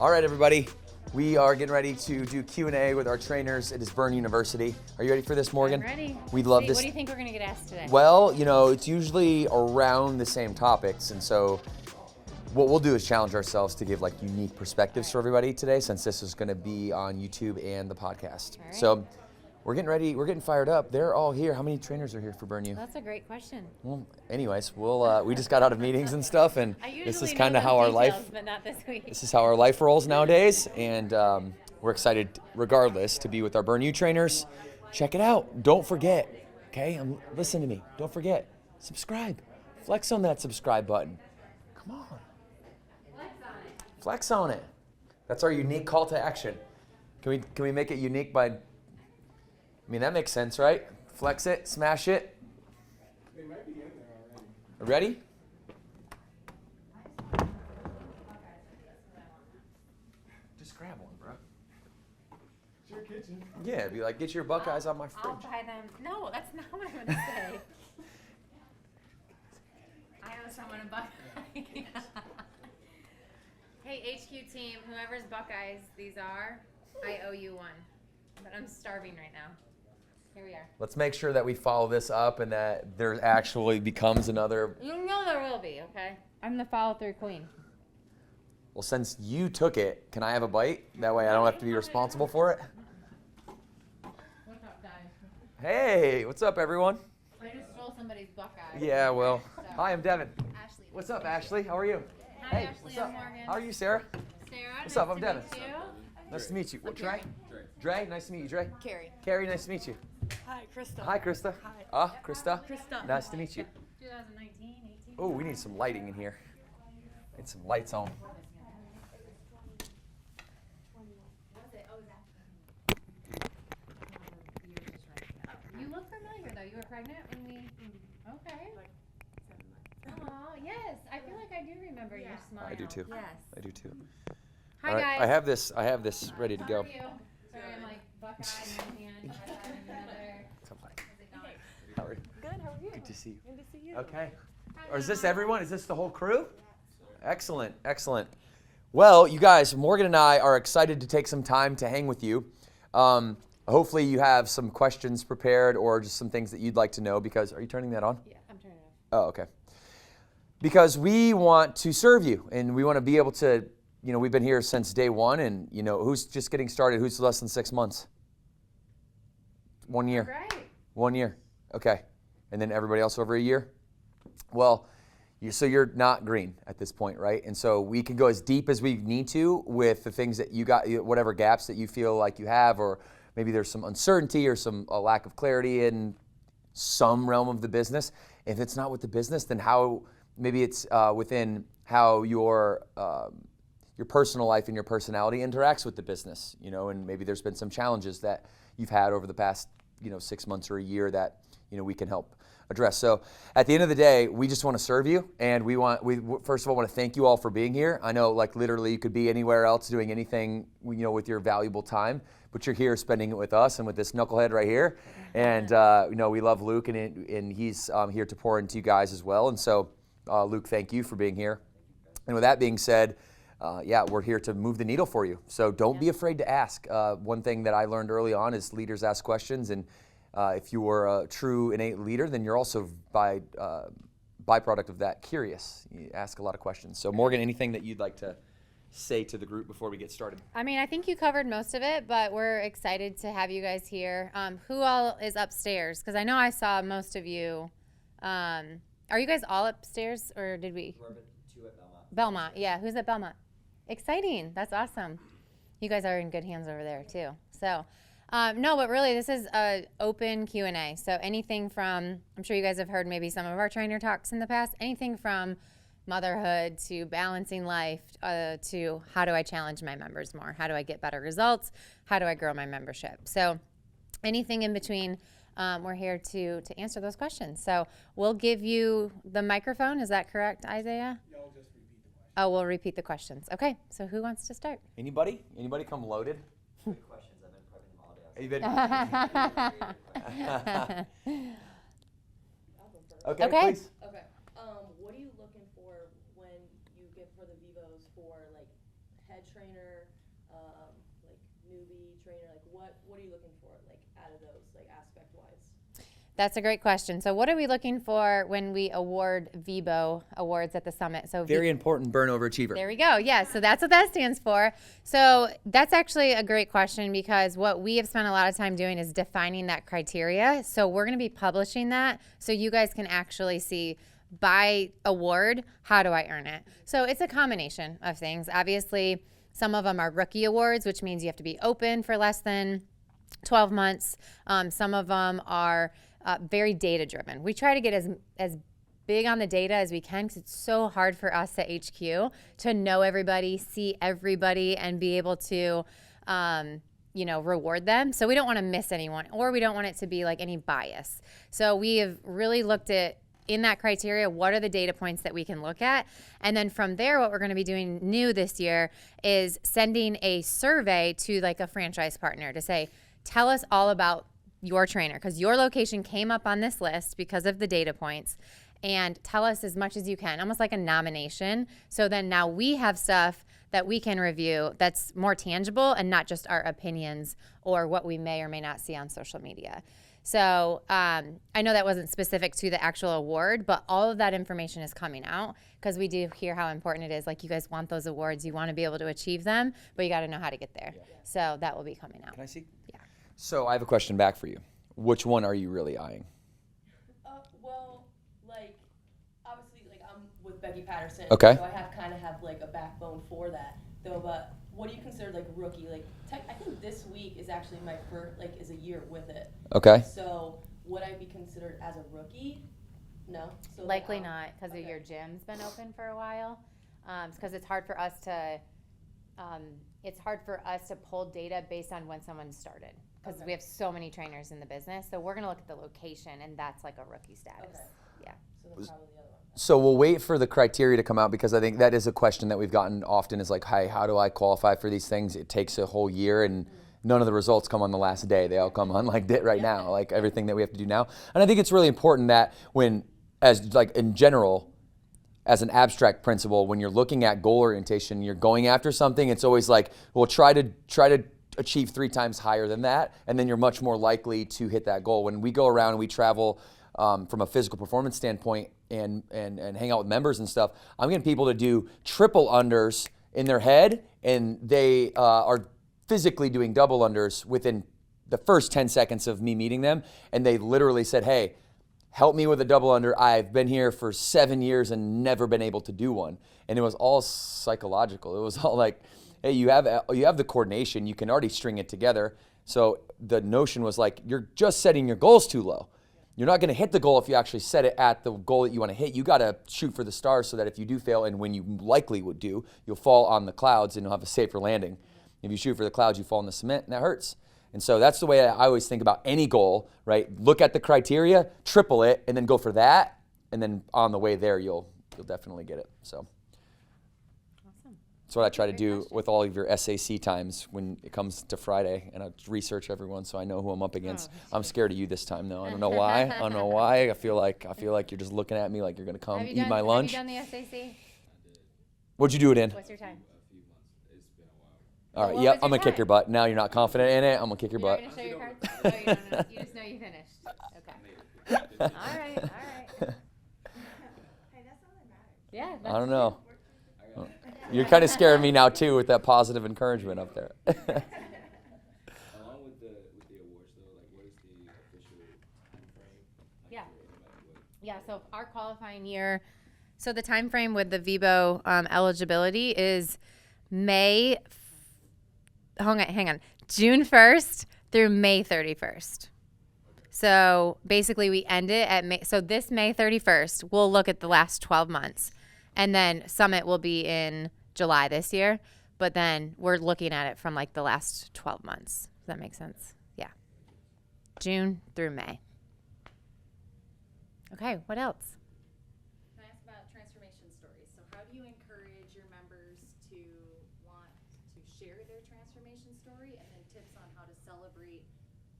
All right, everybody. We are getting ready to do Q&A with our trainers. It is Burn University. Are you ready for this, Morgan? I'm ready. We love this. What do you think we're going to get asked today? Well, you know, it's usually around the same topics. And so what we'll do is challenge ourselves to give like unique perspectives for everybody today, since this is going to be on YouTube and the podcast. All right. So we're getting ready. We're getting fired up. They're all here. How many trainers are here for Burn U? That's a great question. Well, anyways, we just got out of meetings and stuff, and this is kind of know how our those life. details, but not this week. This is how our life rolls nowadays, and we're excited, regardless, to be with our Burn U trainers. Check it out. Don't forget, okay? Listen to me. Don't forget. Subscribe. Flex on that subscribe button. Come on. Flex on it. That's our unique call to action. Can we make it unique by? I mean, that makes sense, right? Flex it, smash it. They might be in there already. Ready? Just grab one, bro. It's your kitchen. Yeah, be like, get your Buckeyes on my I'll fridge. buy them. No, that's not what I'm going to say. I owe someone a Buckeye. Hey, HQ team, whoever's Buckeyes these are, I owe you one. But I'm starving right now. Here we are. Let's make sure that we follow this up and that there actually becomes another. You know there will be, okay? I'm the follow-through queen. Well, since you took it, can I have a bite? That way I don't have to be responsible for it. What's up, guys? Hey, what's up, everyone? I just stole somebody's Buckeye. Yeah, well, hi, I'm Devin. Ashley. What's up, Ashley? How are you? Hi, Hey, Ashley. what's I'm up? Morgan. How are you, Sarah? Sarah, What's up? I'm nice to Devin. meet you. Nice to meet you. What, Dre? Dre, nice to meet you, Dre. Carrie. Carrie, nice to meet you. Hi, Krista. Hi, Krista. Hi. Krista. Krista. Nice to meet you. 2019, 18. Oh, we need some lighting in here. Need some lights on. You look familiar though. You were pregnant when we. Okay. Oh yes, I feel like I do remember your smile. I do too. Yes. I do too. Hi All right, guys. I have this ready to How go. are you? Sorry, I'm like Buckeye in one hand, Buckeye in the other. How's it going? How are you? Good, how are you? Good to see you. Good to see you. Okay. Or is this everyone? Is this the whole crew? Excellent, excellent. Well, you guys, Morgan and I are excited to take some time to hang with you. Hopefully you have some questions prepared or just some things that you'd like to know, because, are you turning that on? Yeah, I'm turning it off. Oh, okay. Because we want to serve you, and we want to be able to, we've been here since day one, and, who's just getting started? Who's less than 6 months? 1 year. Right. 1 year. Okay. And then everybody else over a year? Well, so you're not green at this point, right? And so we can go as deep as we need to with the things that you got, whatever gaps that you feel like you have, or maybe there's some uncertainty or a lack of clarity in some realm of the business. If it's not with the business, then maybe it's within how your personal life and your personality interacts with the business, and maybe there's been some challenges that you've had over the past, 6 months or a year that, we can help address. So at the end of the day, we just want to serve you, and we first of all want to thank you all for being here. I know, like, literally you could be anywhere else doing anything, with your valuable time, but you're here spending it with us and with this knucklehead right here. And we love Luke, and he's here to pour into you guys as well. And so Luke, thank you for being here. And with that being said, we're here to move the needle for you. So don't be afraid to ask. One thing that I learned early on is leaders ask questions, and if you are a true innate leader, then you're also by byproduct of that curious. You ask a lot of questions. So Morgan, anything that you'd like to say to the group before we get started? I mean, I think you covered most of it, but we're excited to have you guys here. Who all is upstairs? Because I know I saw most of you. Are you guys all upstairs, or did we? We're two at Belmont. Belmont, yeah. Who's at Belmont? Exciting. That's awesome. You guys are in good hands over there, too. So, no, but really, this is an open Q&A. So anything from, I'm sure you guys have heard maybe some of our trainer talks in the past, anything from motherhood to balancing life to how do I challenge my members more? How do I get better results? How do I grow my membership? So anything in between, we're here to answer those questions. So we'll give you the microphone. Is that correct, Isaiah? Y'all just repeat the question. Oh, we'll repeat the questions. Okay, so who wants to start? Anybody? Anybody come loaded? Good questions. I've been prepping them all day. Okay, Okay. please. Okay. What are you looking for when you get for the VIBOs for like head trainer trainer, like newbie trainer? Like what are you looking for, like out of those, like aspect wise? That's a great question. So what are we looking for when we award VIBO awards at the summit? So Very important burn overachiever. There we go. Yeah, so that's what that stands for. So that's actually a great question because what we have spent a lot of time doing is defining that criteria. So we're going to be publishing that so you guys can actually see by award, how do I earn it? So it's a combination of things. Obviously, some of them are rookie awards, which means you have to be open for less than 12 months. Some of them are very data driven. We try to get as big on the data as we can because it's so hard for us at HQ to know everybody, see everybody, and be able to, reward them. So we don't want to miss anyone, or we don't want it to be like any bias. So we have really looked at, in that criteria, what are the data points that we can look at? And then from there, what we're going to be doing new this year is sending a survey to like a franchise partner to say, tell us all about your trainer, because your location came up on this list because of the data points, and tell us as much as you can, almost like a nomination. So then now we have stuff that we can review that's more tangible and not just our opinions or what we may or may not see on social media. So I know that wasn't specific to the actual award, but all of that information is coming out because we do hear how important it is. Like, you guys want those awards, you want to be able to achieve them, but you got to know how to get there. Yeah. So that will be coming out. Can I see? Yeah. So I have a question back for you. Which one are you really eyeing? Well, like obviously, like I'm with Becky Patterson. Okay. So I have like a backbone for that, though. But what do you consider like rookie? Like I think this week is actually my first, like, is a year with it. Okay. So would I be considered as a rookie? No. So Likely like, not, because okay. your gym's been open for a while. Because it's hard for us to pull data based on when someone started, because Okay. we have so many trainers in the business. So we're gonna look at the location, and that's like a rookie status. Okay. Yeah. So that's probably the other one. So we'll wait for the criteria to come out, because I think that is a question that we've gotten often is like, hey, how do I qualify for these things? It takes a whole year, and none of the results come on the last day. They all come on like right now, like everything that we have to do now. And I think it's really important that when, as like in general, as an abstract principle, when you're looking at goal orientation, you're going after something, it's always like, well, try to achieve 3 times higher than that, and then you're much more likely to hit that goal. When we go around and we travel from a physical performance standpoint and hang out with members and stuff, I'm getting people to do triple unders in their head, and they are physically doing double unders within the first 10 seconds of me meeting them, and they literally said, hey, help me with a double under. I've been here for 7 years and never been able to do one. And it was all psychological. It was all like, hey, you have the coordination. You can already string it together. So the notion was like, you're just setting your goals too low. You're not going to hit the goal if you actually set it at the goal that you want to hit. You got to shoot for the stars so that if you do fail, and when you likely would do, you'll fall on the clouds and you'll have a safer landing. If you shoot for the clouds, you fall in the cement, and that hurts. And so that's the way I always think about any goal, right? Look at the criteria, triple it, and then go for that. And then on the way there, you'll definitely get it. So Awesome. that's what I try to Great do question. with all of your SAC times when it comes to Friday. And I research everyone so I know who I'm up against. I'm scared of you this time, though. I don't know why. I don't know why. I feel like you're just looking at me like you're going to come eat my lunch. Have you done the SAC? What'd you do it in? What's your time? All right, What yep, was I'm your going to kick time? your butt. Now you're not confident in it. I'm going to kick your You're butt. not going to show your cards? No, you don't know. You just know you finished. Okay. All right. Hey, that's all that matters. Yeah. I don't know. You're kind of scaring me now, too, with that positive encouragement up there. Along with the awards, though, like what is the official time frame? Like, Yeah. what- Yeah, so our qualifying year, so the time frame with the VIBO eligibility is hang on, June 1st through May 31st. So basically we end it at this May 31st, we'll look at the last 12 months. And then Summit will be in July this year, but then we're looking at it from like the last 12 months. Does that make sense? Yeah. June through May. Okay, what else? Can I ask about transformation stories? So how do you encourage your members to want to share their transformation story, and then tips on how to celebrate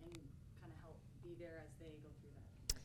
and kind of help be there as they go through that?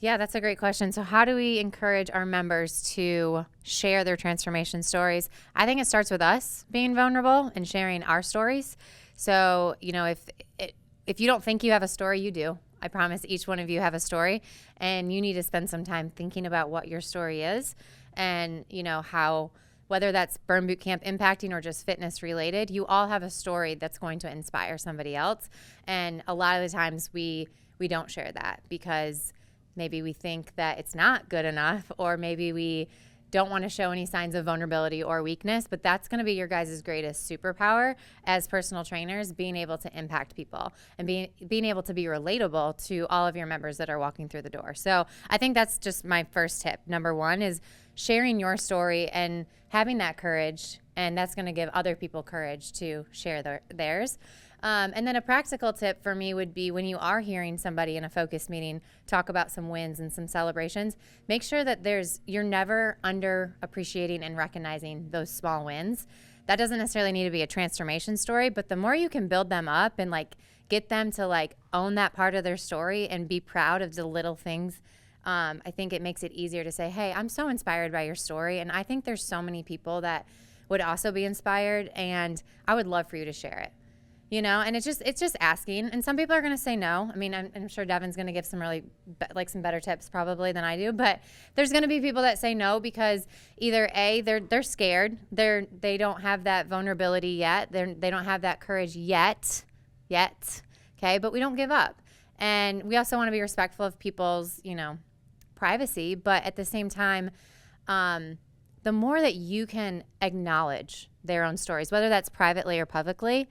Yeah, that's a great question. So how do we encourage our members to share their transformation stories? I think it starts with us being vulnerable and sharing our stories. So, you know, if you don't think you have a story, you do. I promise each one of you have a story, and you need to spend some time thinking about what your story is and, you know, how, whether that's burn boot camp impacting or just fitness related, you all have a story that's going to inspire somebody else. And a lot of the times we don't share that because maybe we think that it's not good enough, or maybe we don't want to show any signs of vulnerability or weakness, but that's going to be your guys' greatest superpower as personal trainers, being able to impact people and being able to be relatable to all of your members that are walking through the door. So I think that's just my first tip. Number one is sharing your story and having that courage, and that's going to give other people courage to share theirs. And then a practical tip for me would be when you are hearing somebody in a focus meeting talk about some wins and some celebrations, make sure that you're never underappreciating and recognizing those small wins. That doesn't necessarily need to be a transformation story, but the more you can build them up and like get them to like own that part of their story and be proud of the little things, I think it makes it easier to say, hey, I'm so inspired by your story, and I think there's so many people that would also be inspired, and I would love for you to share it. You know, and it's just asking, and some people are going to say no. I mean, I'm sure Devan's going to give some really some better tips probably than I do, but there's going to be people that say no because either A, they're scared, they don't have that vulnerability yet, they don't have that courage yet, okay, but we don't give up, and we also want to be respectful of people's, you know, privacy, but at the same time, the more that you can acknowledge their own stories, whether that's privately or publicly,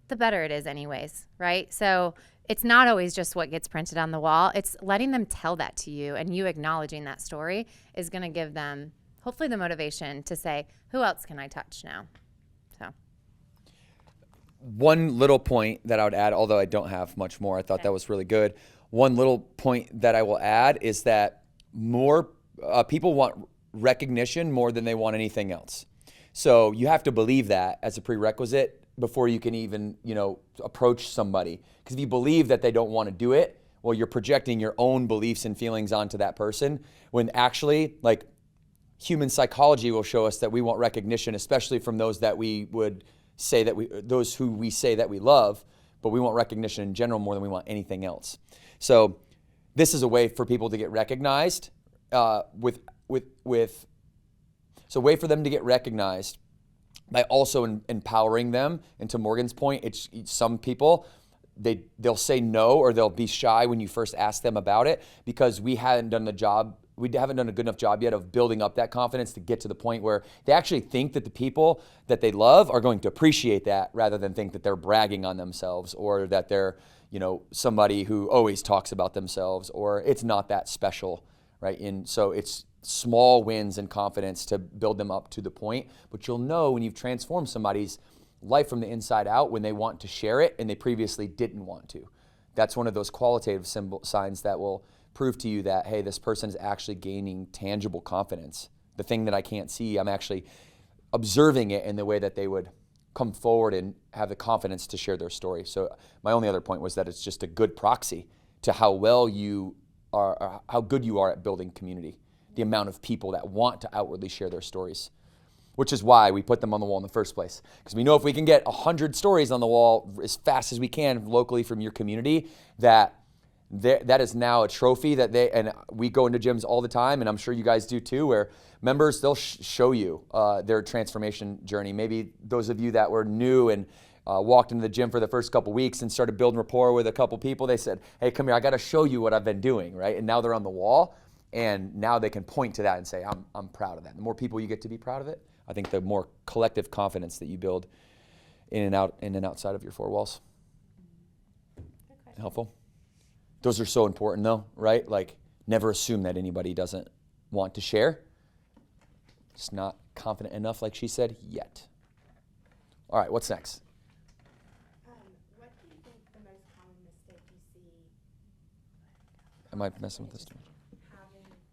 the better it is anyways, right? So it's not always just what gets printed on the wall. It's letting them tell that to you, and you acknowledging that story is going to give them hopefully the motivation to say, who else can I touch now? So one little point that I would add, although I don't have much more, I thought that was really good. One little point that I will add is that more people want recognition more than they want anything else. So you have to believe that as a prerequisite before you can even, you know, approach somebody. Because if you believe that they don't want to do it, well, you're projecting your own beliefs and feelings onto that person, when actually, like, human psychology will show us that we want recognition, especially from those that we would say that those who we say that we love, but we want recognition in general more than we want anything else. So this is a way for people to get recognized so a way for them to get recognized by also empowering them. And to Morgan's point, it's some people, they'll say no, or they'll be shy when you first ask them about it, because we haven't done a good enough job yet of building up that confidence to get to the point where they actually think that the people that they love are going to appreciate that, rather than think that they're bragging on themselves, or that they're, you know, somebody who always talks about themselves, or it's not that special, right? And so it's small wins and confidence to build them up to the point. But you'll know when you've transformed somebody's life from the inside out when they want to share it and they previously didn't want to. That's one of those qualitative signs that will prove to you that, hey, this person is actually gaining tangible confidence. The thing that I can't see, I'm actually observing it in the way that they would come forward and have the confidence to share their story. So my only other point was that it's just a good proxy to how well you are, or how good you are at building community. The amount of people that want to outwardly share their stories, which is why we put them on the wall in the first place. Because we know if we can get 100 stories on the wall as fast as we can locally from your community, that is now a trophy that and we go into gyms all the time, and I'm sure you guys do too, where members, they'll show you their transformation journey. Maybe those of you that were new and walked into the gym for the first couple weeks and started building rapport with a couple people, they said, hey, come here, I got to show you what I've been doing, right? And now they're on the wall. And now they can point to that and say, I'm proud of that. The more people you get to be proud of it, I think the more collective confidence that you build in and outside of your four walls. Helpful? Those are so important though, right? Like, never assume that anybody doesn't want to share. Just not confident enough, like she said, yet. All right, what's next? What do you think the most common mistake you see? Am I messing with this too much?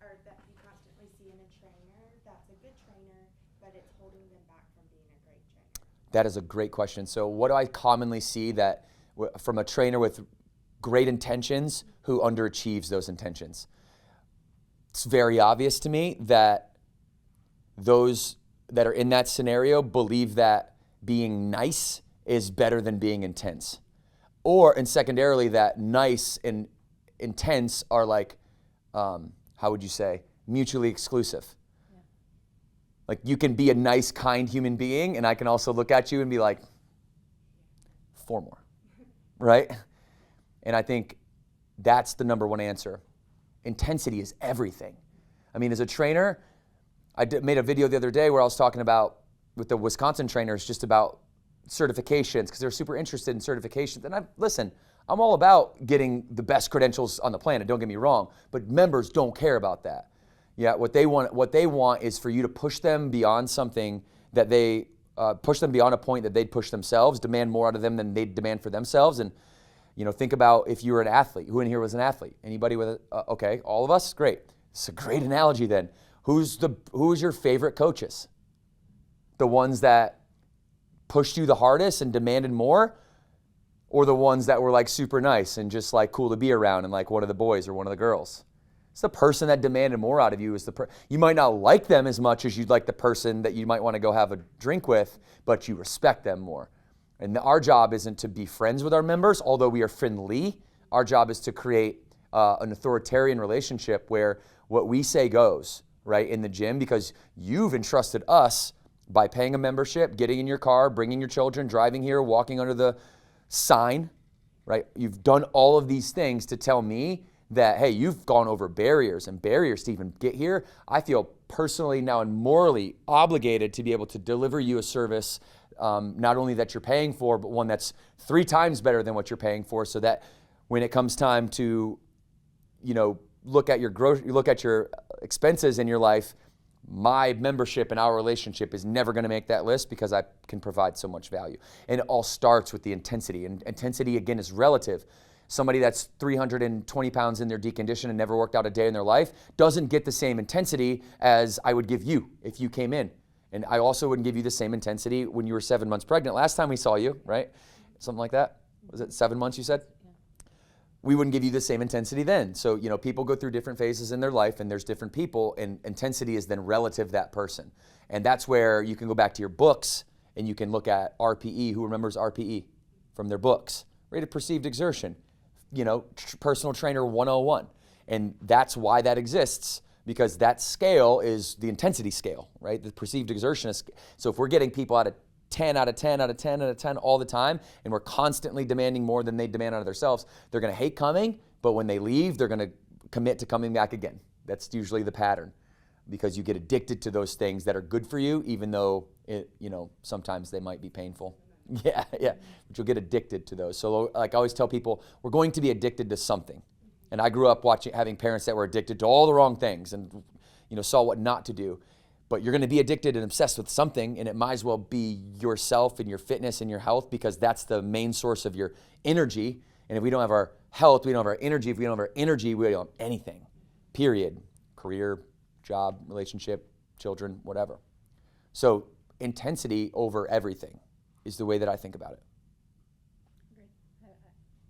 Or that you constantly see in a trainer that's a good trainer, but it's holding them back from being a great trainer? That is a great question. So what do I commonly see that from a trainer with great intentions who underachieves those intentions? it's very obvious to me that those that are in that scenario believe that being nice is better than being intense. And secondarily, that nice and intense are like, how would you say, mutually exclusive. Yeah. Like you can be a nice, kind human being, and I can also look at you and be like, 4 more, right? And I think that's the number one answer. Intensity is everything. I mean, as a trainer, made a video the other day where I was talking about, with the Wisconsin trainers, just about certifications, because they're super interested in certifications. And I'm all about getting the best credentials on the planet, don't get me wrong, but members don't care about that. Yeah, what they want is for you to push them beyond something that they, push them beyond a point that they'd push themselves, demand more out of them than they'd demand for themselves. And, think about if you were an athlete. Who in here was an athlete? Anybody with okay, all of us? Great. It's a great analogy then. Who's your favorite coaches? The ones that pushed you the hardest and demanded more, or the ones that were like super nice and just like cool to be around and like one of the boys or one of the girls? It's the person that demanded more out of you. You might not like them as much as you'd like the person that you might want to go have a drink with, but you respect them more. And our job isn't to be friends with our members, although we are friendly. Our job is to create an authoritarian relationship where what we say goes, right, in the gym, because you've entrusted us by paying a membership, getting in your car, bringing your children, driving here, walking under the sign, right? You've done all of these things to tell me that, hey, you've gone over barriers to even get here. I feel personally now and morally obligated to be able to deliver you a service, not only that you're paying for, but one that's 3 times better than what you're paying for, so that when it comes time to, look at your expenses in your life, my membership and our relationship is never going to make that list because I can provide so much value. And it all starts with the intensity. And intensity, again, is relative. Somebody that's 320 pounds in their decondition and never worked out a day in their life doesn't get the same intensity as I would give you if you came in. And I also wouldn't give you the same intensity when you were 7 months pregnant. Last time we saw you, right? Something like that. Was it 7 months you said? We wouldn't give you the same intensity then. So, people go through different phases in their life, and there's different people, and intensity is then relative to that person. And that's where you can go back to your books and you can look at RPE. Who remembers RPE from their books? Rate of perceived exertion, personal trainer 101. And that's why that exists, because that scale is the intensity scale, right? The perceived exertion is, so if we're getting people out of 10 out of 10 out of 10 out of 10 all the time, and we're constantly demanding more than they demand out of themselves, they're going to hate coming, but when they leave, they're going to commit to coming back again. That's usually the pattern, because you get addicted to those things that are good for you, even though sometimes they might be painful. Yeah, but you'll get addicted to those. So like I always tell people, we're going to be addicted to something. And I grew up having parents that were addicted to all the wrong things and saw what not to do. But you're going to be addicted and obsessed with something, and it might as well be yourself and your fitness and your health, because that's the main source of your energy. And if we don't have our health, we don't have our energy. If we don't have our energy, we don't have anything, period. Career, job, relationship, children, whatever. So intensity over everything is the way that I think about it.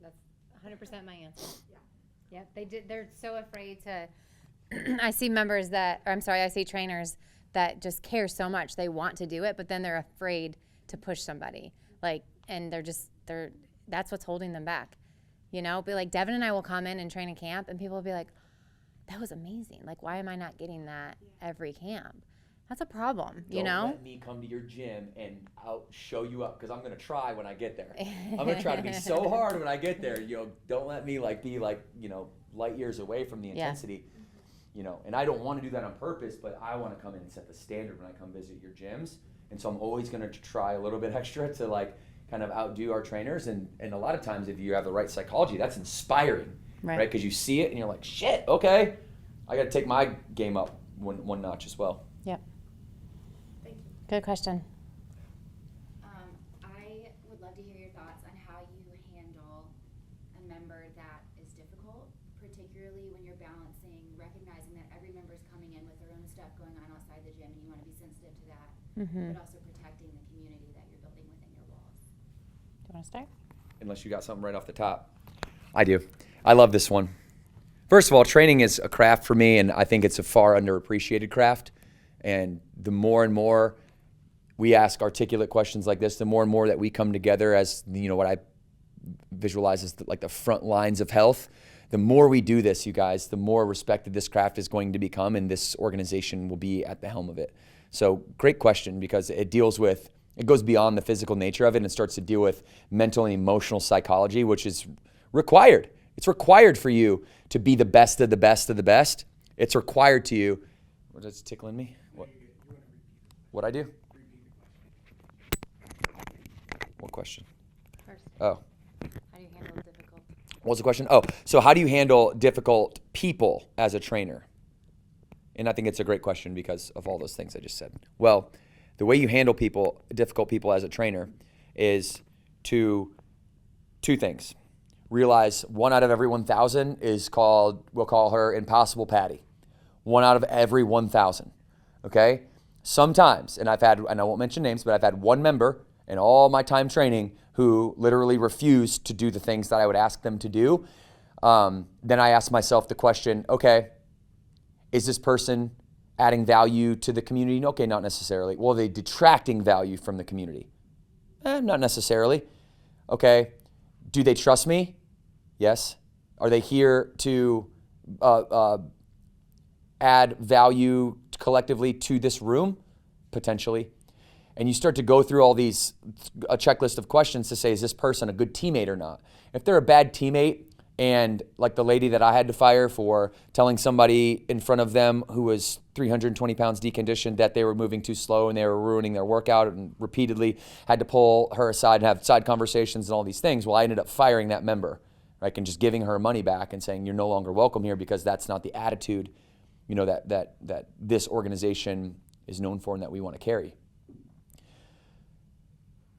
That's 100% my answer. Yeah. They're so afraid to, I see trainers that just care so much. They want to do it, but then they're afraid to push somebody. And that's what's holding them back. Be like, Devan and I will come in and train a camp, and people will be like, that was amazing. Like, why am I not getting that every camp? That's a problem, Don't let me come to your gym and I'll show you up, because I'm going to try when I get there. I'm going to try to be so hard when I get there. Don't let me be light years away from the intensity. And I don't want to do that on purpose, but I want to come in and set the standard when I come visit your gyms. And so I'm always going to try a little bit extra to kind of outdo our trainers. And a lot of times, if you have the right psychology, that's inspiring, right? Because you see it and you're like, shit, okay, I got to take my game up one notch as well. Yep. Good question. I would love to hear your thoughts on how you handle a member that is difficult, particularly when you're recognizing that every member is coming in with their own stuff going on outside the gym, and you want to be sensitive to that, but also protecting the community that you're building within your walls. Do you want to start? Unless you got something right off the top. I do. I love this one. First of all, training is a craft for me, and I think it's a far underappreciated craft. And the more and more we ask articulate questions like this, the more and more that we come together as, what I visualize as like the front lines of health. The more we do this, you guys, the more respected this craft is going to become, and this organization will be at the helm of it. So great question, because it goes beyond the physical nature of it, and it starts to deal with mental and emotional psychology, which is required. It's required for you to be the best of the best of the best. It's required to you. What is tickling me? What I do? What question? First, Oh. how do you handle difficult? What was the question? Oh, so how do you handle difficult people as a trainer? And I think it's a great question because of all those things I just said. Well, the way you handle difficult people as a trainer is two things. Realize 1 out of every 1,000 we'll call her Impossible Patty. 1 out of every 1,000, okay? Sometimes, and I won't mention names, but I've had one member in all my time training who literally refused to do the things that I would ask them to do. Then I ask myself the question, okay, is this person adding value to the community? Okay, not necessarily. Well, are they detracting value from the community? Not necessarily. Okay, do they trust me? Yes. Are they here to add value collectively to this room? Potentially. And you start to go through a checklist of questions to say, is this person a good teammate or not? If they're a bad teammate, and like the lady that I had to fire for telling somebody in front of them who was 320 pounds deconditioned that they were moving too slow and they were ruining their workout, and repeatedly had to pull her aside and have side conversations and all these things. Well, I ended up firing that member, right, and just giving her money back and saying, you're no longer welcome here, because that's not the attitude, that this organization is known for and that we want to carry.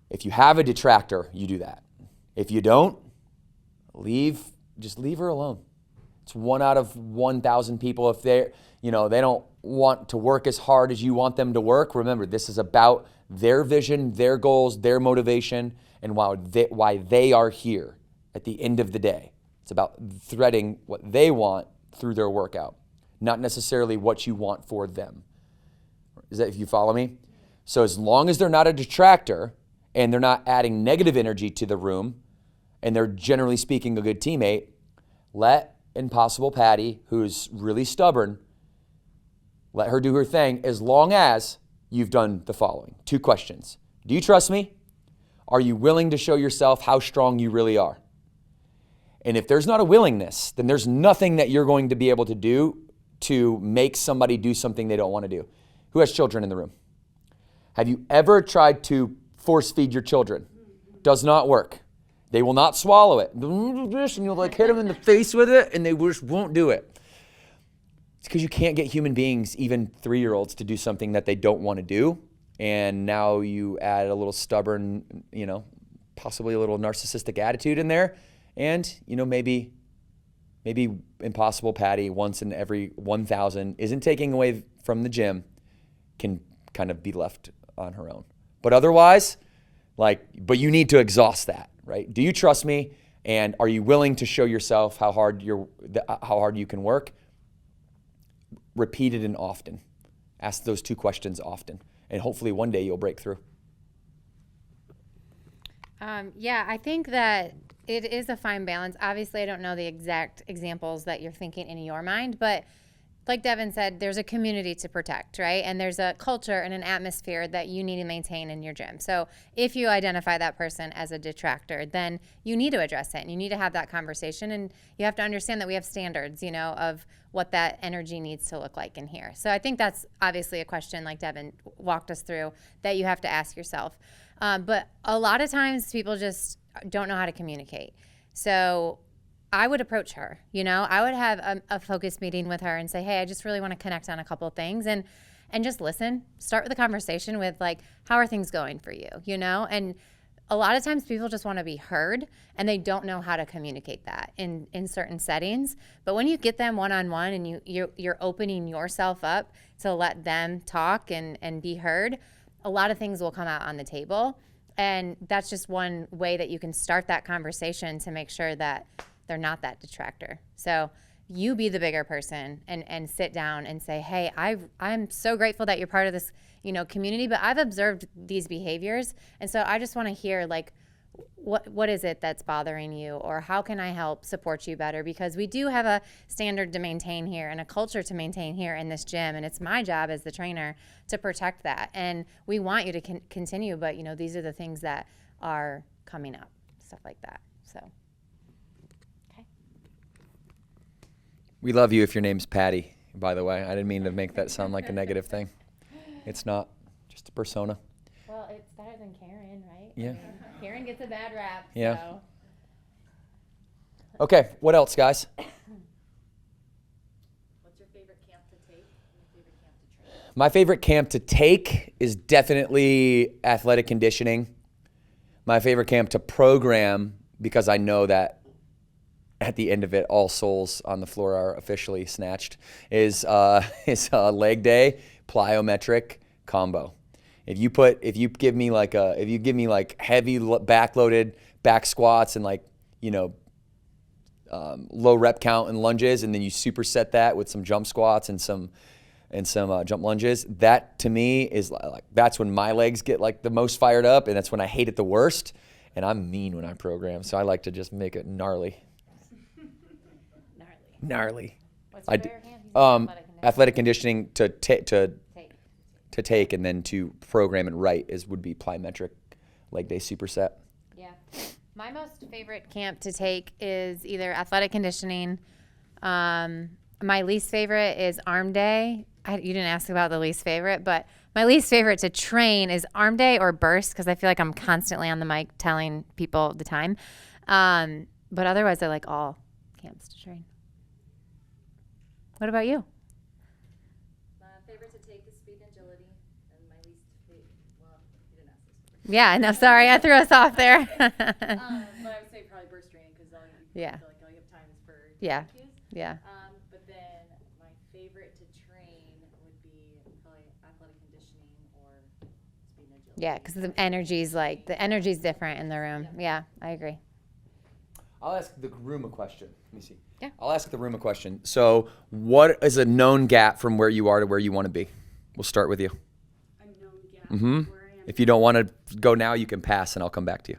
If you have a detractor, you do that. If you don't, just leave her alone. It's 1 out of 1,000 people. If they don't want to work as hard as you want them to work, remember, this is about their vision, their goals, their motivation, and why they are here at the end of the day. It's about threading what they want through their workout, not necessarily what you want for them. Is that, if you follow me? So as long as they're not a detractor and they're not adding negative energy to the room, and they're generally speaking a good teammate, let Impossible Patty, who's really stubborn, let her do her thing, as long as you've done the following. 2 questions. Do you trust me? Are you willing to show yourself how strong you really are? And if there's not a willingness, then there's nothing that you're going to be able to do to make somebody do something they don't want to do. Who has children in the room? Have you ever tried to force feed your children? Does not work. They will not swallow it. And you'll hit them in the face with it, and they just won't do it. It's because you can't get human beings, even 3-year-olds, to do something that they don't want to do. And now you add a little stubborn, possibly a little narcissistic attitude in there. And, maybe Impossible Patty, once in every 1,000, isn't taking away from the gym, can kind of be left on her own. But otherwise, but you need to exhaust that. Right? Do you trust me? And are you willing to show yourself how hard you can work? Repeat it and often. Ask those 2 questions often, and hopefully one day you'll break through. I think that it is a fine balance. Obviously, I don't know the exact examples that you're thinking in your mind, but like Devan said, there's a community to protect, right? And there's a culture and an atmosphere that you need to maintain in your gym. So if you identify that person as a detractor, then you need to address it, and you need to have that conversation, and you have to understand that we have standards, of what that energy needs to look like in here. So I think that's obviously a question, like Devan walked us through, that you have to ask yourself. But a lot of times people just don't know how to communicate. So I would approach her, I would have a focus meeting with her and say, hey, I just really want to connect on a couple of things, and just listen. Start with a conversation with how are things going for you, And a lot of times people just want to be heard, and they don't know how to communicate that in certain settings. But when you get them one-on-one and you're opening yourself up to let them talk and be heard, a lot of things will come out on the table. And that's just one way that you can start that conversation to make sure that they're not that detractor. So you be the bigger person and sit down and say, hey, I'm so grateful that you're part of this, community, but I've observed these behaviors. And so I just want to hear, like, what is it that's bothering you, or how can I help support you better? Because we do have a standard to maintain here and a culture to maintain here in this gym, and it's my job as the trainer to protect that. And we want you to continue, but these are the things that are coming up, stuff like that. So, okay. We love you if your name's Patty, by the way. I didn't mean to make that sound like a negative thing. It's not, just a persona. Well, it's better than Karen, right? Yeah. I mean, Karen gets a bad rap. Yeah. So. Okay, what else, guys? What's your favorite camp to take and your favorite camp to train? My favorite camp to take is definitely athletic conditioning. My favorite camp to program, because I know that at the end of it, all souls on the floor are officially snatched, is leg day, plyometric combo. If you give me like heavy backloaded back squats and low rep count and lunges, and then you superset that with some jump squats and some jump lunges, that to me is like that's when my legs get like the most fired up, and that's when I hate it the worst. And I'm mean when I program, so I like to just make it gnarly. Gnarly. What's your favorite camp? Athletic conditioning to take, and then to program and write would be plyometric leg day superset. Yeah. My most favorite camp to take is either athletic conditioning. My least favorite is arm day. You didn't ask about the least favorite, but my least favorite to train is arm day or burst, because I feel like I'm constantly on the mic telling people the time. But otherwise, I like all camps to train. What about you? My favorite to take is speed and agility, and my least favorite, well, you didn't ask this. Yeah, no, sorry, I threw us off there. But I would say probably burst training, because Yeah. I feel like all you have time is for Yeah. cues. Yeah. But then my favorite to train would be probably athletic conditioning or speed and agility. Yeah, because the energy's different in the room. Yeah, I agree. I'll ask the room a question. Let me see. Yeah. I'll ask the room a question. So, what is a known gap from where you are to where you want to be? We'll start with you. A known gap Mhm. where I am. If you don't want to go now, you can pass, and I'll come back to you.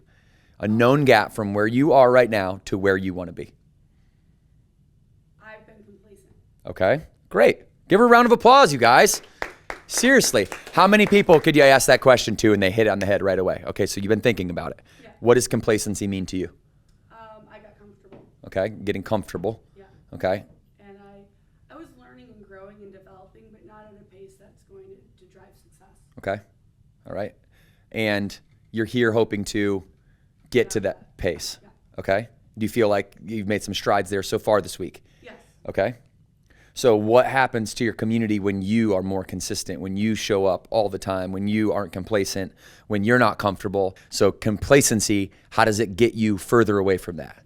A known gap from where you are right now to where you want to be. I've been complacent. Okay, great. Give her a round of applause, you guys. Seriously, how many people could you ask that question to and they hit it on the head right away? Okay, so you've been thinking about it. Yeah. What does complacency mean to you? I got comfortable. Okay, getting comfortable. Yeah. Okay, And I was learning and growing and developing, but not at a pace that's going to drive success. okay, all right. And you're here hoping to get to that pace. Yeah. Okay, do you feel like you've made some strides there so far this week? Yes. Okay. So what happens to your community when you are more consistent, when you show up all the time, when you aren't complacent, when you're not comfortable? So complacency, how does it get you further away from that?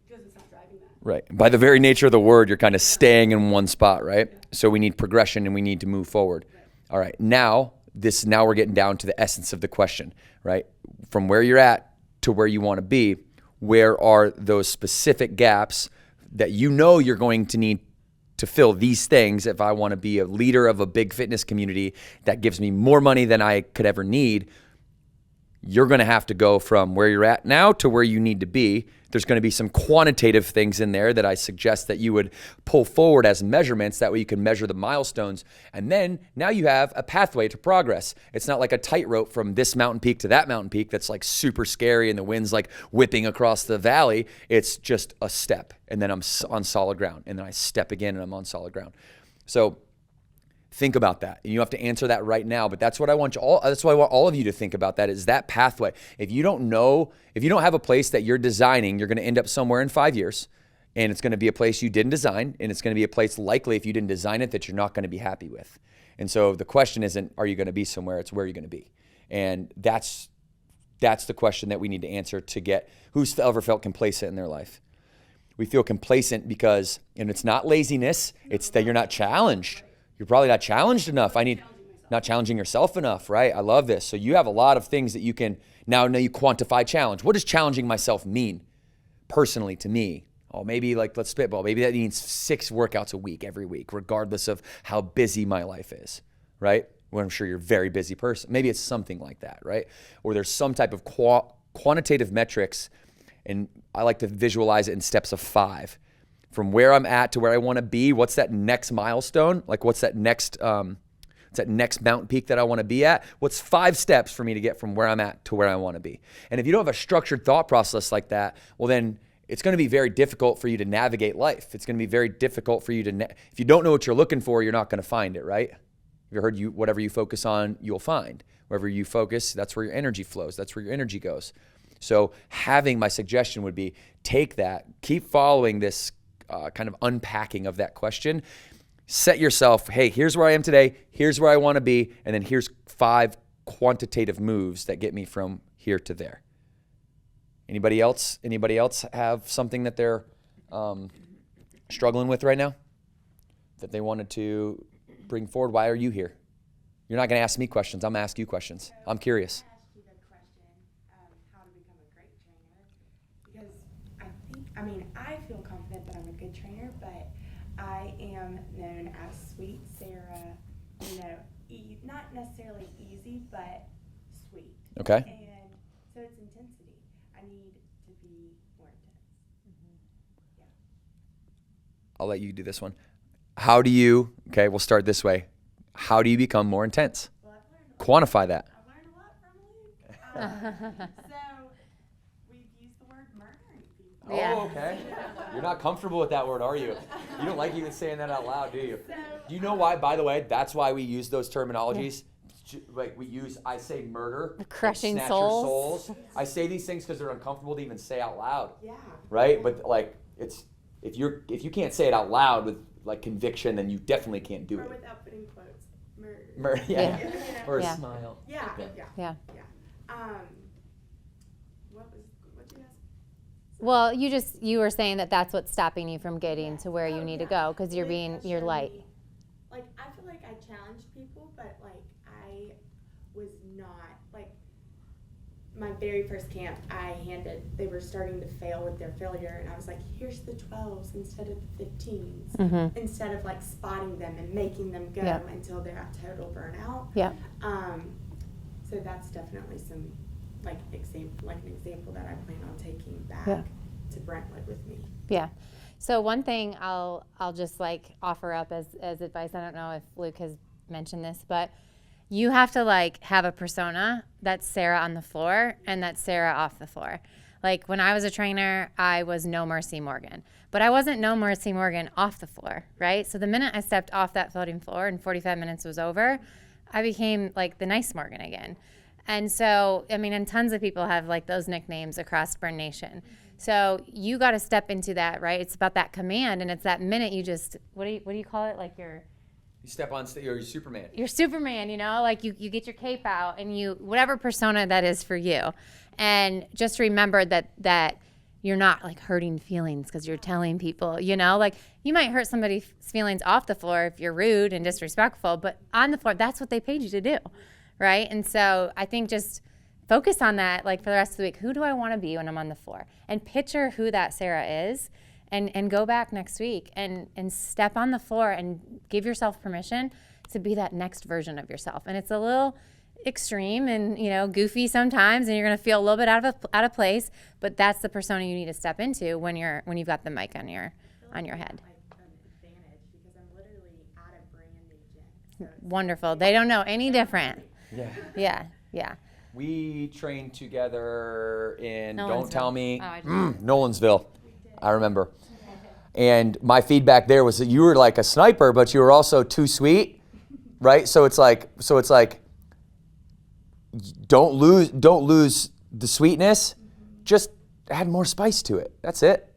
Because it's not driving that. Right. By the very nature of the word, you're kind of staying in one spot, right? So we need progression and we need to move forward. All right. Now we're getting down to the essence of the question, right? From where you're at to where you want to be, where are those specific gaps that you know you're going to need to fill these things if I want to be a leader of a big fitness community that gives me more money than I could ever need? You're going to have to go from where you're at now to where you need to be. There's going to be some quantitative things in there that I suggest that you would pull forward as measurements. That way you can measure the milestones. And then now you have a pathway to progress. It's not like a tightrope from this mountain peak to that mountain peak that's like super scary and the wind's like whipping across the valley. It's just a step. And then I'm on solid ground. And then I step again and I'm on solid ground. So think about that. And you have to answer that right now, but that's what I want that's what I want all of you to think about, that is that pathway. If you don't have a place that you're designing, you're going to end up somewhere in 5 years, and it's going to be a place you didn't design, and it's going to be a place likely if you didn't design it that you're not going to be happy with. And so the question isn't, are you going to be somewhere? It's where you're going to be. And that's the question that we need to answer to get who's ever felt complacent in their life. We feel complacent because, and it's not laziness, it's that you're not challenged. You're probably not challenged enough. Not challenging yourself enough, right? I love this. So you have a lot of things that you can, now you quantify challenge. What does challenging myself mean personally to me? Oh, maybe like let's spitball. Maybe that means 6 workouts a week every week, regardless of how busy my life is, right? Well, I'm sure you're a very busy person. Maybe it's something like that, right? Or there's some type of quantitative metrics, and I like to visualize it in steps of 5. From where I'm at to where I want to be, what's that next milestone? Like what's that next mountain peak that I want to be at? What's 5 steps for me to get from where I'm at to where I want to be? And if you don't have a structured thought process like that, well then it's going to be very difficult for you to navigate life. It's going to be very difficult for you to, if you don't know what you're looking for, you're not going to find it, right? Have you heard whatever you focus on, you'll find. Wherever you focus, that's where your energy flows. That's where your energy goes. So my suggestion would be take that, keep following this kind of unpacking of that question. Set yourself, hey, here's where I am today, here's where I want to be, and then here's 5 quantitative moves that get me from here to there. Anybody else have something that they're struggling with right now that they wanted to bring forward? Why are you here? You're not going to ask me questions. I'm going to ask you questions. I'm curious. I asked you the question, how to become a great trainer, because I feel confident that I'm a good trainer, but I am known as Sweet Sarah, not necessarily easy, but sweet. Okay. And so it's intensity. I need to be more intense. Yeah. I'll let you do this one. We'll start this way. How do you become more intense? Well, I've learned Quantify that. a lot from Luke. So we've used the word murdering people. Yeah. Oh, okay. You're not comfortable with that word, are you? You don't like even saying that out loud, do you? Do you know why, by the way, that's why we use those terminologies? Like I say murder. Crushing snatch souls. your souls. I say these things because they're uncomfortable to even say out loud. Yeah. Right? But like if you can't say it out loud with like conviction, then you definitely can't do Or it. without putting quotes. Murder. Yeah. You know? Or a Yeah. smile. Yeah. Yeah. What did you ask? Well, you were saying that that's what's stopping you from getting to where you need to go because you're light. Like, I feel like I challenged people, but like I was not, like, my very first camp, they were starting to fail with their failure, and I was like, here's the 12s instead of the 15s, Mm-hmm. instead of like spotting them and making them go Yeah. until they're at total burnout. Yeah. So that's definitely some an example that I plan on taking back Yeah. to Brentwood with me. Yeah. So one thing I'll just like offer up as advice. I don't know if Luke has mentioned this, but you have to like have a persona that's Sarah on the floor and that's Sarah off the floor. Like when I was a trainer, I was No Mercy Morgan, but I wasn't No Mercy Morgan off the floor, right? So the minute I stepped off that floating floor and 45 minutes was over, I became like the nice Morgan again. And so, and tons of people have like those nicknames across Burn Nation. So you got to step into that, right? It's about that command, and it's that minute you just, what do you call it? Like you step on stage, you're Superman. You're Superman, like you get your cape out and you, whatever persona that is for you. And just remember that you're not like hurting feelings because you're telling people, like you might hurt somebody's feelings off the floor if you're rude and disrespectful, but on the floor, that's what they paid you to do, right? And so I think just focus on that, like for the rest of the week. Who do I want to be when I'm on the floor? And picture who that Sarah is, and go back next week and step on the floor and give yourself permission to be that next version of yourself. And it's a little extreme and goofy sometimes, and you're going to feel a little bit out of place. But that's the persona you need to step into when you've got the mic on your head. Like an advantage because I'm literally at a brand agent. So Wonderful. They don't know any different. Yeah. Yeah. We trained together in, Nolensville. don't tell me, Oh, I Nolensville. I remember. And my feedback there was that you were like a sniper, but you were also too sweet, right? So it's like don't lose the sweetness, just add more spice to it. That's it.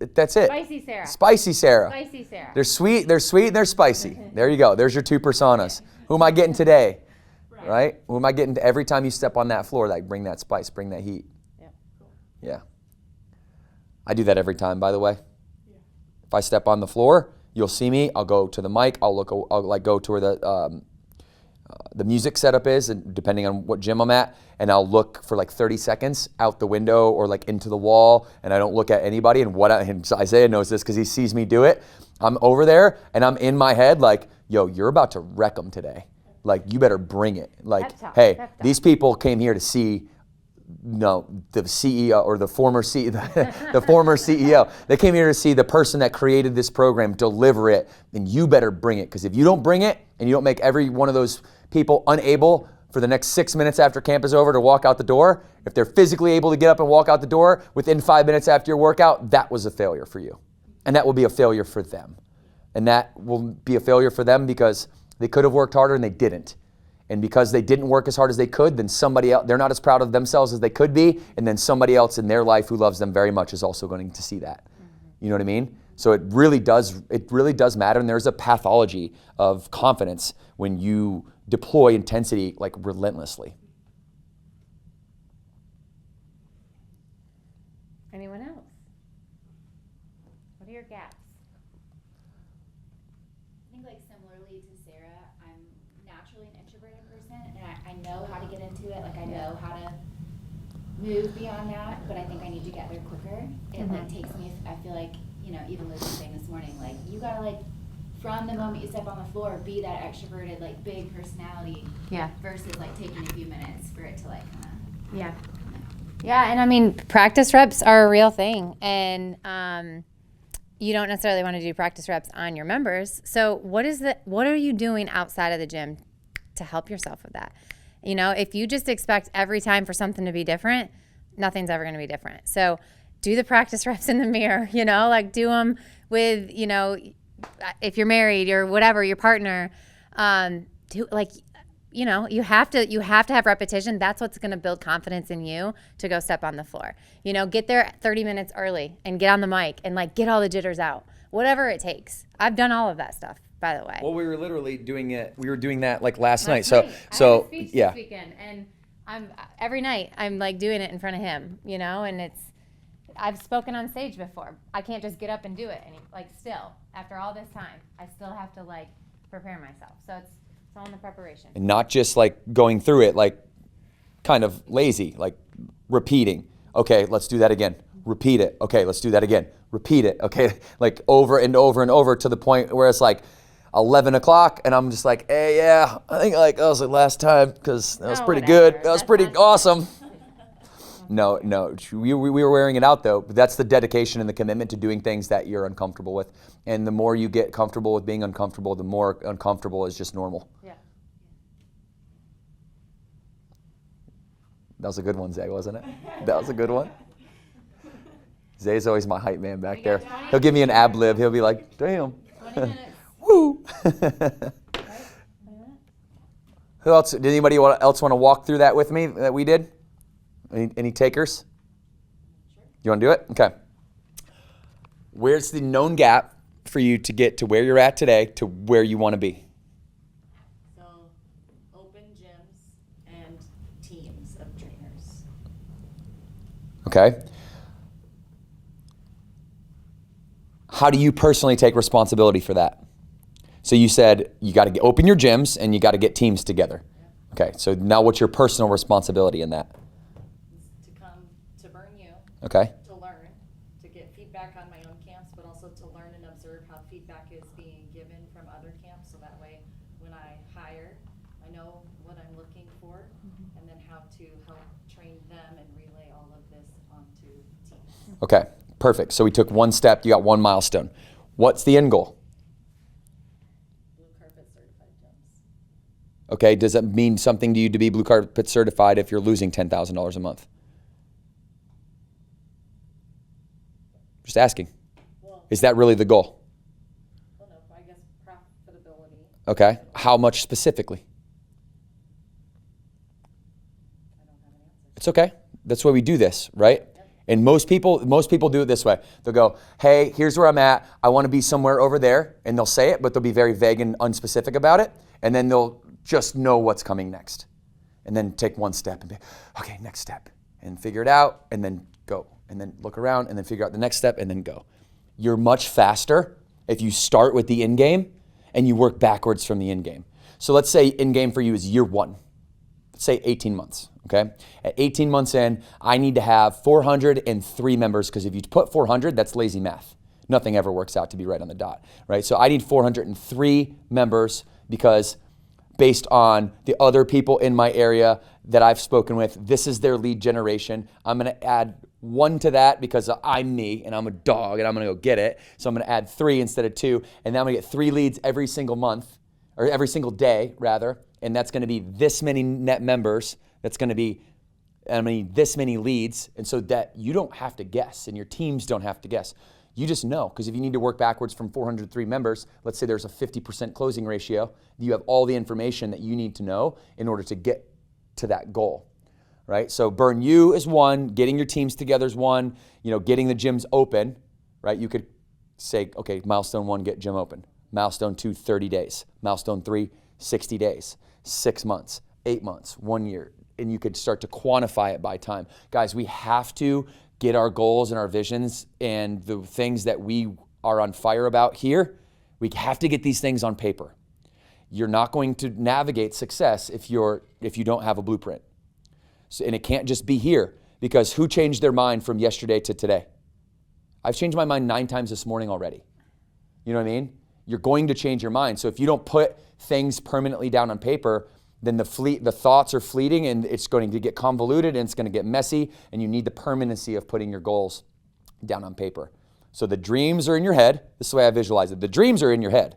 Spicy Sarah. Spicy Sarah. Spicy Sarah. They're sweet, and they're spicy. There you go. There's your 2 personas. Who am I getting today? Right? Who am I getting every time you step on that floor? Like, bring that spice, bring that heat. Yeah. I do that every time, by the way. If I step on the floor, you'll see me. I'll go to the mic. I'll go to where the the music setup is, and depending on what gym I'm at, and I'll look for like 30 seconds out the window or like into the wall, and I don't look at anybody. And and Isaiah knows this because he sees me do it. I'm over there and I'm in my head like, yo, you're about to wreck them today. Like, you better bring it. Like, hey, these people came here to see the CEO or the former CEO. They came here to see the person that created this program deliver it, and you better bring it. Because if you don't bring it and you don't make every one of those people unable for the next 6 minutes after camp is over to walk out the door, if they're physically able to get up and walk out the door within 5 minutes after your workout, that was a failure for you. And that will be a failure for them. And that will be a failure for them because they could have worked harder and they didn't. And because they didn't work as hard as they could, then somebody else, they're not as proud of themselves as they could be, and then somebody else in their life who loves them very much is also going to see that. You know what I mean? So it really does matter, and there's a pathology of confidence when you deploy intensity like relentlessly. Anyone else? What are your gaps? I think like similarly to Sarah, I'm naturally an introverted person, and I know how to get into it. Like I know how to move beyond that, but I think I need to get there quicker. It like takes me, I feel like, you know, even Luke was saying this morning, like you gotta like, from the moment you step on the floor, be that extroverted, like big personality. Yeah. Versus like taking a few minutes for it to like Yeah. Yeah, and I mean, practice reps are a real thing, and you don't necessarily want to do practice reps on your members. So what are you doing outside of the gym to help yourself with that? You know, if you just expect every time for something to be different, nothing's ever going to be different. So do the practice reps in the mirror, you know, like do them with, you know, if you're married or whatever, your partner, do like, you know, you have to have repetition. That's what's going to build confidence in you to go step on the floor. You know, get there 30 minutes early and get on the mic and like get all the jitters out, whatever it takes. I've done all of that stuff, by the way. Well, we were literally doing it. We were doing that like last night. I had a speech yeah. this weekend, and every night I'm like doing it in front of him, you know, and I've spoken on stage before. I can't just get up and do it, and like still after all this time, I still have to like prepare myself. So it's all in the preparation. And not just like going through it like kind of lazy, like repeating. Okay, let's do that again. Repeat it. Okay, let's do that again. Repeat it. Okay, like over and over and over to the point where it's like 11 o'clock and I'm just like, hey, yeah, I think like that was the last time because that was pretty good. That was pretty awesome. No, we were wearing it out though, but that's the dedication and the commitment to doing things that you're uncomfortable with. And the more you get comfortable with being uncomfortable, the more uncomfortable is just normal. Yeah. That was a good one, Zay, wasn't it? That was a good one. Zay's always my hype man back there. He'll give me an ab lib. He'll be like, damn. 20 minutes. Woo. Who else? Did anybody else want to walk through that with me that we did? Any takers? Sure. You want to do it? Okay. Where's the known gap for you to get to where you're at today to where you want to be? So, open gyms and teams of trainers. Okay. How do you personally take responsibility for that? So you said you got to open your gyms and you got to get teams together. Okay, so now what's your personal responsibility in that? To come to burn you. Okay. To learn, to get feedback on my own camps, but also to learn and observe how feedback is being given from other camps. So that way, when I hire, I know what I'm looking for, and then how to help train them and relay all of this onto teams. Okay, perfect. So we took one step, you got one milestone. What's the end goal? Blue carpet certified gyms. Okay, does that mean something to you to be blue carpet certified if you're losing $10,000 a month? Just asking. Well, Is that really the goal? well, no, I guess profitability. Okay, how much specifically? I don't have an answer. It's okay. That's why we do this, right? And most people do it this way. They'll go, hey, here's where I'm at. I want to be somewhere over there. And they'll say it, but they'll be very vague and unspecific about it. And then they'll just know what's coming next. And then take one step and be, okay, next step. And figure it out and then go. And then look around and then figure out the next step and then go. You're much faster if you start with the end game and you work backwards from the end game. So let's say in game for you is year 1. Let's say 18 months, okay? At 18 months in, I need to have 403 members, because if you put 400, that's lazy math. Nothing ever works out to be right on the dot, right? So I need 403 members, because based on the other people in my area that I've spoken with, this is their lead generation. I'm gonna add 1 to that because I'm me and I'm a dog and I'm gonna go get it. So I'm gonna add 3 instead of 2, and then I'm gonna get 3 leads every single month, or every single day rather, and that's gonna be this many net members. That's gonna be, this many leads, and so that you don't have to guess and your teams don't have to guess. You just know, because if you need to work backwards from 403 members, let's say there's a 50% closing ratio, you have all the information that you need to know in order to get to that goal, right? So burn you is 1, getting your teams together is 1, getting the gyms open, right? You could say, okay, milestone 1, get gym open. Milestone 2, 30 days. Milestone 3, 60 days, 6 months, 8 months, 1 year. And you could start to quantify it by time. Guys, we have to get our goals and our visions and the things that we are on fire about here. We have to get these things on paper. You're not going to navigate success if you don't have a blueprint. So, and it can't just be here, because who changed their mind from yesterday to today? I've changed my mind 9 times this morning already. You know what I mean? You're going to change your mind. So if you don't put things permanently down on paper, then the thoughts are fleeting, and it's going to get convoluted, and it's going to get messy, and you need the permanency of putting your goals down on paper. So the dreams are in your head. This is the way I visualize it. The dreams are in your head.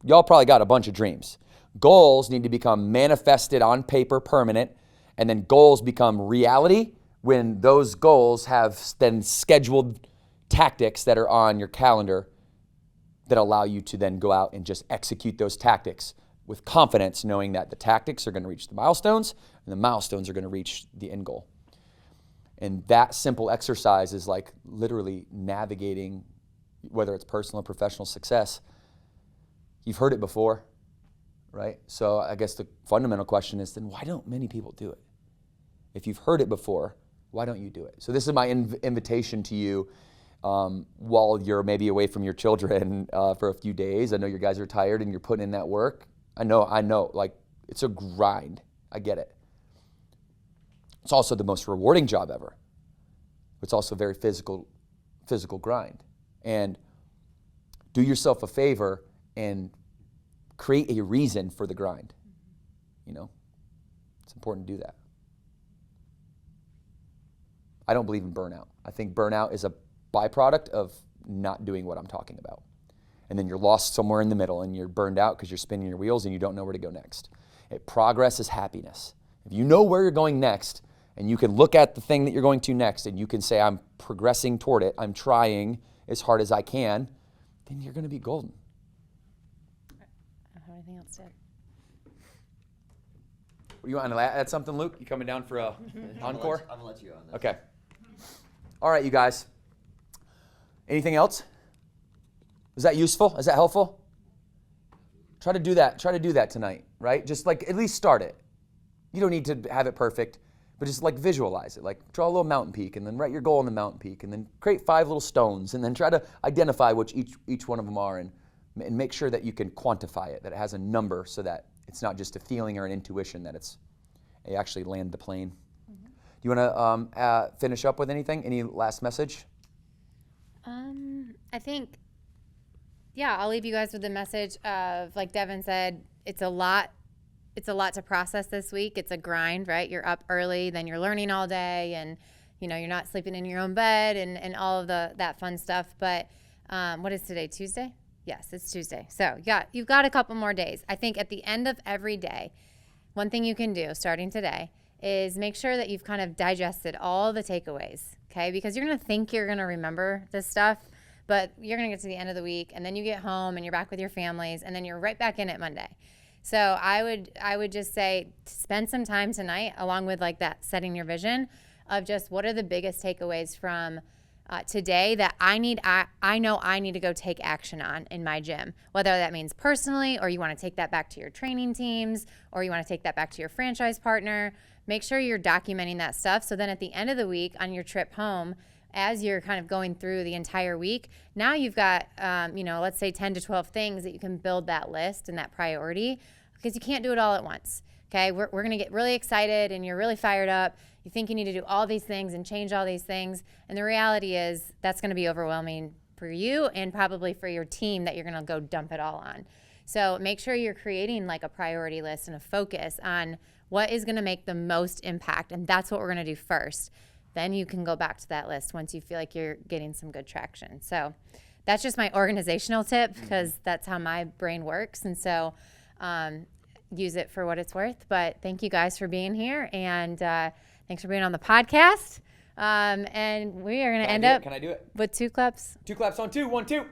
Y'all probably got a bunch of dreams. Goals need to become manifested on paper, permanent, and then goals become reality when those goals have then scheduled tactics that are on your calendar that allow you to then go out and just execute those tactics with confidence, knowing that the tactics are going to reach the milestones and the milestones are going to reach the end goal. And that simple exercise is like literally navigating, whether it's personal or professional success. You've heard it before, right? So I guess the fundamental question is, then why don't many people do it? If you've heard it before, why don't you do it? So this is my invitation to you while you're maybe away from your children for a few days. I know you guys are tired and you're putting in that work. I know, like, it's a grind. I get it. It's also the most rewarding job ever. It's also a very physical grind. And do yourself a favor and create a reason for the grind. It's important to do that. I don't believe in burnout. I think burnout is a byproduct of not doing what I'm talking about. And then you're lost somewhere in the middle and you're burned out because you're spinning your wheels and you don't know where to go next. Progress is happiness. If you know where you're going next and you can look at the thing that you're going to next and you can say, I'm progressing toward it, I'm trying as hard as I can, then you're going to be golden. I don't have anything else to add. You want to add something, Luke? You coming down for a encore? I'm gonna let you go on this. Okay. All right, you guys. Anything else? Was that useful? Is that helpful? Try to do that. Try to do that tonight, right? Just like at least start it. You don't need to have it perfect, but just like visualize it. Like draw a little mountain peak and then write your goal on the mountain peak and then create 5 little stones and then try to identify which each one of them are and make sure that you can quantify it, that it has a number so that it's not just a feeling or an intuition, that you actually land the plane. Mm-hmm. Do you want to finish up with anything? Any last message? I think, yeah, I'll leave you guys with the message of, like Devan said, it's a lot to process this week. It's a grind, right? You're up early, then you're learning all day, and you're not sleeping in your own bed and all of that fun stuff. But what is today? Tuesday? Yes, it's Tuesday. So you've got a couple more days. I think at the end of every day, one thing you can do starting today is make sure that you've kind of digested all the takeaways, okay? Because you're going to think you're going to remember this stuff, but you're going to get to the end of the week, and then you get home, and you're back with your families, and then you're right back in it Monday. So I would just say spend some time tonight, along with like that setting your vision of just what are the biggest takeaways from today that I know I need to go take action on in my gym, whether that means personally, or you want to take that back to your training teams, or you want to take that back to your franchise partner. Make sure you're documenting that stuff. So then at the end of the week on your trip home, as you're kind of going through the entire week, now you've got, let's say 10 to 12 things that you can build that list and that priority. because you can't do it all at once. Okay, we're going to get really excited and you're really fired up. You think you need to do all these things and change all these things. And the reality is that's going to be overwhelming for you and probably for your team that you're going to go dump it all on. So make sure you're creating like a priority list and a focus on what is going to make the most impact. And that's what we're going to do first. Then you can go back to that list once you feel like you're getting some good traction. So that's just my organizational tip because that's how my brain works. And so use it for what it's worth. But thank you guys for being here. And thanks for being on the podcast. And we are going to end up Can I do it? with 2 claps. 2 claps on 2. 1, 2.